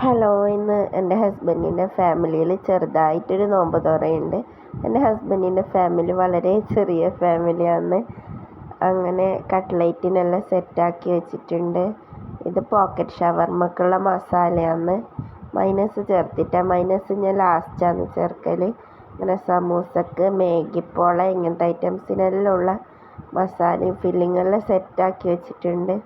Hello, ഇന്ന് എൻ്റെ ഹസ്ബൻഡിൻ്റെ ഫാമിലിയിൽ ചെറുതായിട്ടൊരു നോമ്പ് തുറയുണ്ട്. എൻ്റെ ഹസ്ബൻഡിൻ്റെ ഫാമിലി വളരെ ചെറിയ ഫാമിലിയാണ്. അങ്ങനെ കട്ട്ലൈറ്റിനെല്ലാം സെറ്റാക്കി വെച്ചിട്ടുണ്ട്. ഇത് പോക്കറ്റ് ഷവർമ്മക്കുള്ള മസാലയാണ്. മൈനസ് ചേർത്തിട്ടാണ്. മൈനസ് ഞാൻ ലാസ്റ്റാണ് ചേർക്കൽ. അങ്ങനെ സമൂസക്ക്, മേഗിപ്പോള ഇങ്ങനത്തെ ഐറ്റംസിനെല്ലാം ഉള്ള മസാലയും ഫില്ലിങ്ങെല്ലാം സെറ്റാക്കി വെച്ചിട്ടുണ്ട്.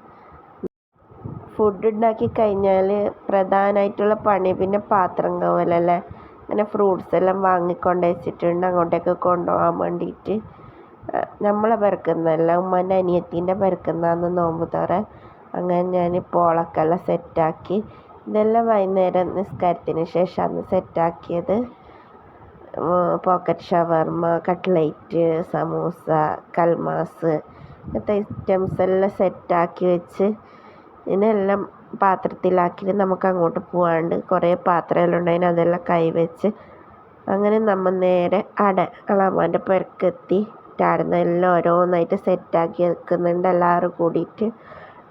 ഫുഡ് ഉണ്ടാക്കി കഴിഞ്ഞാൽ പ്രധാനമായിട്ടുള്ള പണി പിന്നെ പാത്രം കഴുകലല്ലേ. അങ്ങനെ ഫ്രൂട്ട്സ് എല്ലാം വാങ്ങിക്കൊണ്ട് വെച്ചിട്ടുണ്ട് അങ്ങോട്ടേക്ക് കൊണ്ടുപോകാൻ വേണ്ടിയിട്ട്. നമ്മളെ പെരക്കുന്നല്ല, ഉമ്മാൻ്റെ അനിയത്തിൻ്റെ പെരക്കുന്നതാണ് നോമ്പ് തുറ. അങ്ങനെ ഞാൻ പോളക്കെല്ലാം സെറ്റാക്കി. ഇതെല്ലാം വൈകുന്നേരം നിസ്കാരത്തിന് ശേഷമാണ് സെറ്റാക്കിയത്. പോക്കറ്റ് ഷവർമ്മ, കട്ട്ലൈറ്റ്, സമൂസ, കൽമാസ് ഇങ്ങനത്തെ ഐറ്റംസ് എല്ലാം സെറ്റാക്കി വെച്ച് ഇതിനെല്ലാം പാത്രത്തിലാക്കിയിട്ട് നമുക്ക് അങ്ങോട്ട് പോകാണ്ട് കുറേ പാത്രമെല്ലാം ഉണ്ടായിന്, അതെല്ലാം കൈവച്ച് അങ്ങനെ നമ്മൾ നേരെ അളാമാൻ്റെ പെരക്കെത്തി. ആടുന്ന എല്ലാം ഓരോന്നായിട്ട് സെറ്റാക്കി വെക്കുന്നുണ്ട്. എല്ലാവരും കൂടിയിട്ട്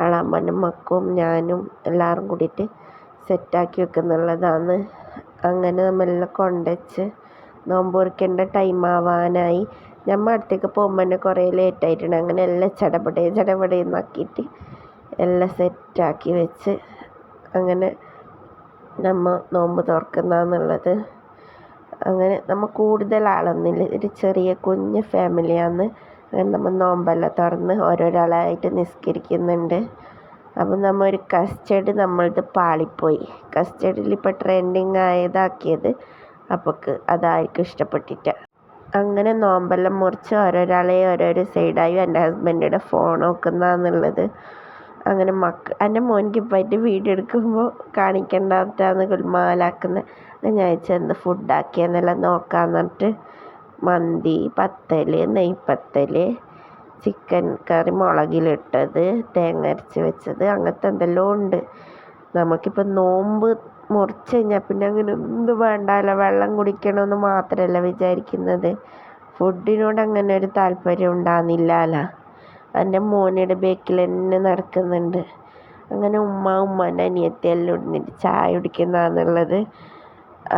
അളാമാൻ്റെ മക്കും ഞാനും എല്ലാവരും കൂടിയിട്ട് സെറ്റാക്കി വെക്കുന്നുള്ളതാണ്. അങ്ങനെ നമ്മളെല്ലാം കൊണ്ടുവച്ച് നോമ്പ് മുറിക്കേണ്ട ടൈം ആവാനായി. നമ്മൾ അടുത്തേക്ക് പോകുമ്പോൾ തന്നെ കുറേ ലേറ്റായിട്ടുണ്ട്. അങ്ങനെ എല്ലാം ചടപടയെന്നാക്കിയിട്ട് എല്ലാം സെറ്റാക്കി വെച്ച് അങ്ങനെ നമ്മൾ നോമ്പ് തുറക്കുന്നതെന്നുള്ളത്. അങ്ങനെ നമ്മൾ കൂടുതൽ ആളൊന്നുമില്ല, ഒരു ചെറിയ കുഞ്ഞ് ഫാമിലിയാണ്. അങ്ങനെ നമ്മൾ നോമ്പെല്ലാം തുറന്ന് ഓരോരാളായിട്ട് നിസ്കരിക്കുന്നുണ്ട്. അപ്പം നമ്മൾ ഒരു കസ്റ്റഡ് നമ്മളത് പാളിപ്പോയി. കസ്റ്റഡിൽ ഇപ്പോൾ ട്രെൻഡിങ് ആയതാക്കിയത് അപ്പോൾക്ക് അതായിരിക്കും ഇഷ്ടപ്പെട്ടിട്ട്. അങ്ങനെ നോമ്പെല്ലാം മുറിച്ച് ഓരോരാളെ ഓരോരോ സൈഡായി എൻ്റെ ഹസ്ബൻഡിൻ്റെ ഫോൺ നോക്കുന്നതെന്നുള്ളത്. അങ്ങനെ എൻ്റെ മോനിക്ക് പോയിട്ട് വീഡിയോ എടുക്കുമ്പോൾ കാണിക്കേണ്ടാത്താണ് ഗുൽമാലാക്കുന്നത്. ഞാൻ എന്ത് ഫുഡാക്കിയെന്നെല്ലാം നോക്കാമെന്ന് പറഞ്ഞിട്ട് മന്തി, പത്തൽ, നെയ്പത്തൽ, ചിക്കൻ കറി മുളകിലിട്ടത്, തേങ്ങ അരച്ച് വെച്ചത്, അങ്ങനത്തെ എന്തെല്ലാം ഉണ്ട്. നമുക്കിപ്പോൾ നോമ്പ് മുറിച്ച് കഴിഞ്ഞാൽ പിന്നെ അങ്ങനെ ഒന്നും വേണ്ടല്ലോ, വെള്ളം കുടിക്കണമെന്ന് മാത്രമല്ല വിചാരിക്കുന്നത്. ഫുഡിനോട് അങ്ങനെ ഒരു താല്പര്യം ഉണ്ടാകുന്നില്ലല്ലോ. എൻ്റെ മോനയുടെ ബേക്കിൽ തന്നെ നടക്കുന്നുണ്ട്. അങ്ങനെ ഉമ്മാൻ്റെ അനിയത്തി എല്ലാം ഇടുന്നിട്ട് ചായ കുടിക്കുന്നതാണെന്നുള്ളത്.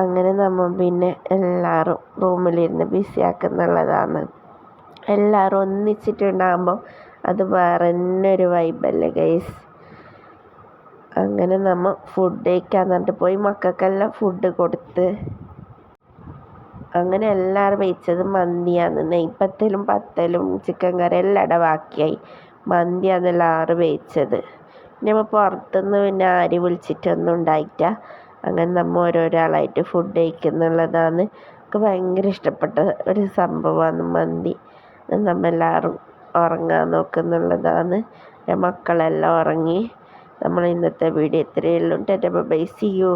അങ്ങനെ നമ്മൾ പിന്നെ എല്ലാവരും റൂമിലിരുന്ന് ബിസി ആക്കുന്നുള്ളതാണ്. എല്ലാവരും ഒന്നിച്ചിട്ടുണ്ടാകുമ്പോൾ അത് വേറെ തന്നെ ഒരു വൈബല്ലേ ഗൈസ്. അങ്ങനെ നമ്മൾ ഫുഡ് കഴിക്കാൻ പറഞ്ഞിട്ട് പോയി മക്കൾക്കെല്ലാം ഫുഡ് കൊടുത്ത്. അങ്ങനെ എല്ലാവരും വെച്ചത് മന്തിയാണ്. നെയ്പത്തലും പത്തലും ചിക്കൻ കറി എല്ലാം ബാക്കിയായി. മന്തിയാണ് എല്ലാവരും വെച്ചത്. നമ്മൾ പുറത്തുനിന്ന് പിന്നെ ആര് വിളിച്ചിട്ടൊന്നും ഉണ്ടായിട്ട. അങ്ങനെ നമ്മൾ ഓരോരാളായിട്ട് ഫുഡ് കഴിക്കുന്നുള്ളതാണ്. എനിക്ക് ഭയങ്കര ഇഷ്ടപ്പെട്ട ഒരു സംഭവമാണ് മന്തി. നമ്മളെല്ലാവരും ഉറങ്ങാൻ നോക്കുന്നുള്ളതാണ്. മക്കളെല്ലാം ഉറങ്ങി. നമ്മൾ ഇന്നത്തെ വീഡിയോ ഇത്രയേ ഉള്ളൂ. Tata bye, see U.